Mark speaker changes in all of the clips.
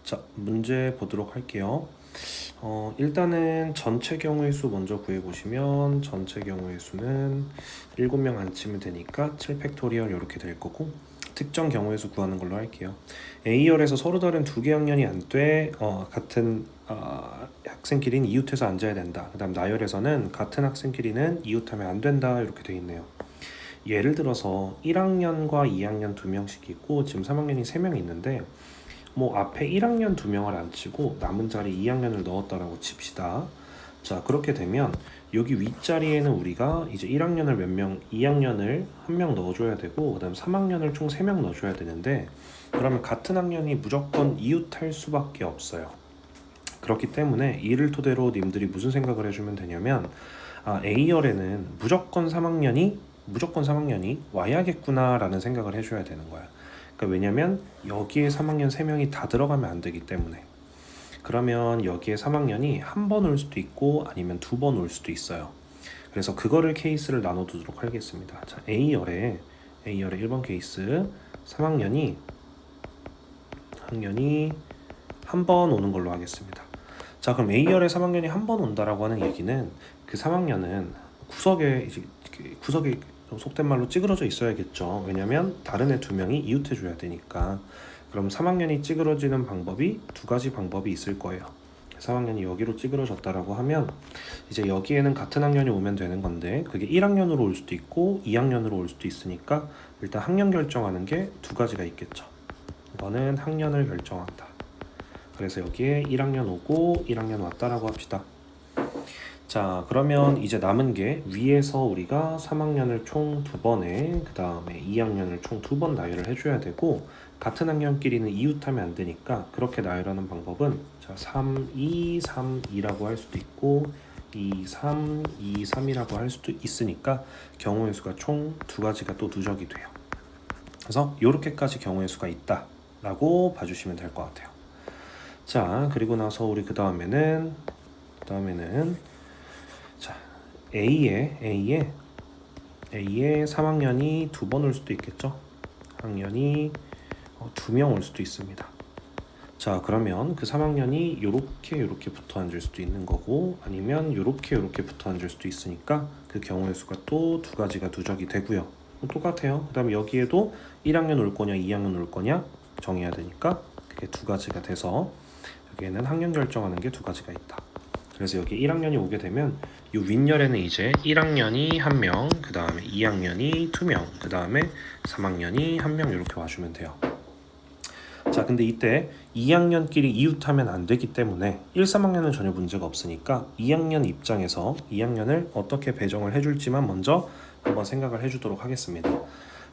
Speaker 1: 자, 문제 보도록 할게요. 일단은 전체 경우의 수 먼저 구해보시면 전체 경우의 수는 7명 안 치면 되니까 7팩토리얼 이렇게 될 거고, 특정 경우의 수 구하는 걸로 할게요. A열에서 서로 다른 두 개 학년이 안 돼, 같은 학생끼리는 이웃해서 앉아야 된다. 그 다음 나열에서는 같은 학생끼리는 이웃하면 안 된다 이렇게 돼 있네요. 예를 들어서 1학년과 2학년 2명씩 있고 지금 3학년이 3명 있는데, 뭐 앞에 1학년 2명을 안 치고 남은 자리 2학년을 넣었다라고 칩시다. 자, 그렇게 되면 여기 윗자리에는 우리가 이제 1학년을 몇 명, 2학년을 한 명 넣어줘야 되고, 그 다음 3학년을 총 3명 넣어줘야 되는데, 그러면 같은 학년이 무조건 이웃할 수밖에 없어요. 그렇기 때문에 이를 토대로 님들이 무슨 생각을 해주면 되냐면, A열에는 무조건 3학년이 와야겠구나 라는 생각을 해줘야 되는 거야. 그러니까 왜냐면 여기에 3학년 3명이 다 들어가면 안 되기 때문에. 그러면 여기에 3학년이 한 번 올 수도 있고 아니면 2번 올 수도 있어요. 그래서 그거를 케이스를 나눠두도록 하겠습니다. 자, A열의 1번 케이스, 3학년이 한 번 오는 걸로 하겠습니다. 자, 그럼 A열의 3학년이 한 번 온다라고 하는 얘기는 그 3학년은 구석에 속된 말로 찌그러져 있어야겠죠. 왜냐면 다른 애 2명이 이웃해 줘야 되니까. 그럼 3학년이 찌그러지는 방법이 두 가지 방법이 있을 거예요. 3학년이 여기로 찌그러졌다라고 하면 이제 여기에는 같은 학년이 오면 되는 건데, 그게 1학년으로 올 수도 있고 2학년으로 올 수도 있으니까 일단 학년 결정하는 게 두 가지가 있겠죠. 이거는 학년을 결정한다. 그래서 여기에 1학년 오고 1학년 왔다라고 합시다. 자, 그러면 이제 남은 게 위에서 우리가 3학년을 총 2번에, 그 다음에 2학년을 총 2번 나열을 해줘야 되고, 같은 학년끼리는 이웃하면 안 되니까 그렇게 나열하는 방법은, 자, 3, 2, 3, 2라고 할 수도 있고 2, 3, 2, 3이라고 할 수도 있으니까 경우의 수가 총 두 가지가 또 누적이 돼요. 그래서 이렇게까지 경우의 수가 있다 라고 봐주시면 될 것 같아요. 자, 그리고 나서 우리 그 다음에는 자, A에 3학년이 2번 올 수도 있겠죠. 학년이 2명 올 수도 있습니다. 자, 그러면 그 3학년이 요렇게 붙어 앉을 수도 있는 거고, 아니면 요렇게 붙어 앉을 수도 있으니까 그 경우의 수가 또 두 가지가 누적이 되고요. 똑같아요. 그 다음에 여기에도 1학년 올 거냐 2학년 올 거냐 정해야 되니까 그게 두 가지가 돼서 여기에는 학년 결정하는 게 두 가지가 있다. 그래서 여기 1학년이 오게 되면 이 윗열에는 이제 1학년이 1명, 그 다음에 2학년이 2명, 그 다음에 3학년이 1명 이렇게 와주면 돼요. 자, 근데 이때 2학년끼리 이웃하면 안 되기 때문에 1, 3학년은 전혀 문제가 없으니까 2학년 입장에서 2학년을 어떻게 배정을 해줄지만 먼저 한번 생각을 해주도록 하겠습니다.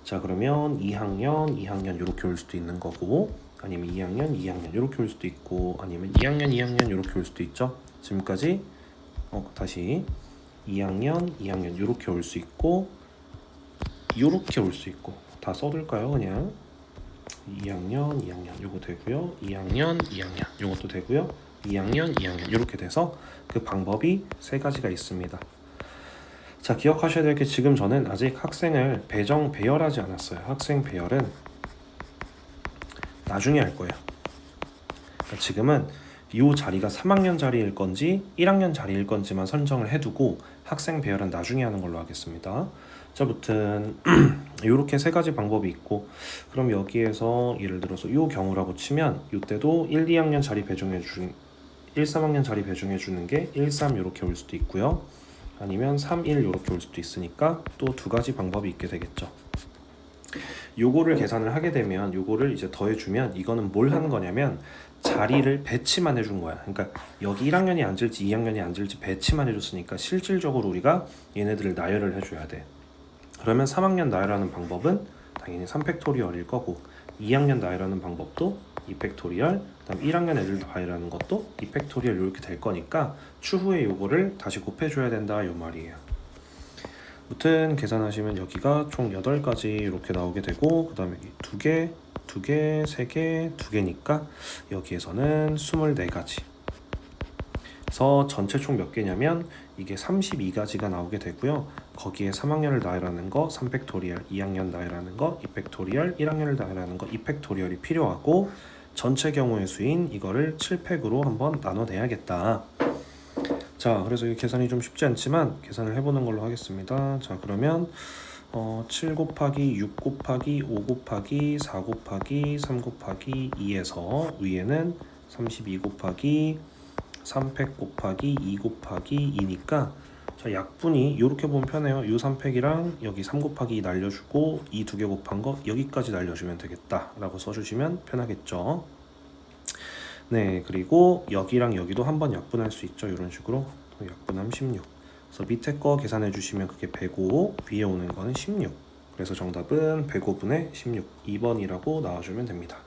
Speaker 1: 자, 그러면 2학년 이렇게 올 수도 있는 거고, 아니면 2학년 이렇게 올 수도 있고, 아니면 2학년 이렇게 올 수도 있죠. 지금까지 다시 2학년 이렇게 올 수 있고, 요렇게 올 수 있고, 다 써둘까요? 그냥 2학년 요거 되고요, 2학년 요것도 되고요, 2학년 이렇게 돼서 그 방법이 세 가지가 있습니다. 자, 기억하셔야 될 게, 지금 저는 아직 학생을 배열하지 않았어요. 학생 배열은 나중에 할 거예요. 그러니까 지금은 이 자리가 3학년 자리일 건지 1학년 자리일 건지만 선정을 해두고 학생 배열은 나중에 하는 걸로 하겠습니다. 자, 아무튼 이렇게 세 가지 방법이 있고, 그럼 여기에서 예를 들어서 이 경우라고 치면 이때도 1, 2학년 자리 1, 3학년 자리 배정해 주는 게 1, 3 이렇게 올 수도 있고요, 아니면 3, 1 이렇게 올 수도 있으니까 또 두 가지 방법이 있게 되겠죠. 요거를 계산을 하게 되면 요거를 이제 더해주면 이거는 뭘 하는 거냐면 자리를 배치만 해준 거야. 그러니까 여기 1학년이 앉을지 2학년이 앉을지 배치만 해줬으니까 실질적으로 우리가 얘네들을 나열을 해줘야 돼. 그러면 3학년 나열하는 방법은 당연히 3팩토리얼일 거고, 2학년 나열하는 방법도 2팩토리얼, 그다음 1학년 애들 나열하는 것도 2팩토리얼 이렇게 될 거니까 추후에 요거를 다시 곱해줘야 된다 요 말이에요. 아무튼 계산하시면 여기가 총 8가지 이렇게 나오게 되고, 그 다음에 2개, 3개, 2개니까 여기에서는 24가지. 그래서 전체 총 몇 개냐면 이게 32가지가 나오게 되고요. 거기에 3학년을 나열하는 거 3팩토리얼, 2학년 나열하는 거 2팩토리얼, 1학년을 나열하는 거 2팩토리얼이 필요하고, 전체 경우의 수인 이거를 7팩으로 한번 나눠내야겠다. 자, 그래서 이 계산이 좀 쉽지 않지만 계산을 해보는 걸로 하겠습니다. 자, 그러면 7 곱하기 6 곱하기 5 곱하기 4 곱하기 3 곱하기 2에서 위에는 32 곱하기 3팩 곱하기 2 곱하기 2니까 자, 약분이 이렇게 보면 편해요. 이 3팩이랑 여기 3 곱하기 2 날려주고 이 두 개 곱한 거 여기까지 날려주면 되겠다 라고 써주시면 편하겠죠. 네, 그리고 여기랑 여기도 한번 약분할 수 있죠. 이런 식으로 약분하면 16. 그래서 밑에 거 계산해 주시면 그게 105, 위에 오는 거는 16. 그래서 정답은 105분의 16, 2번이라고 나와주면 됩니다.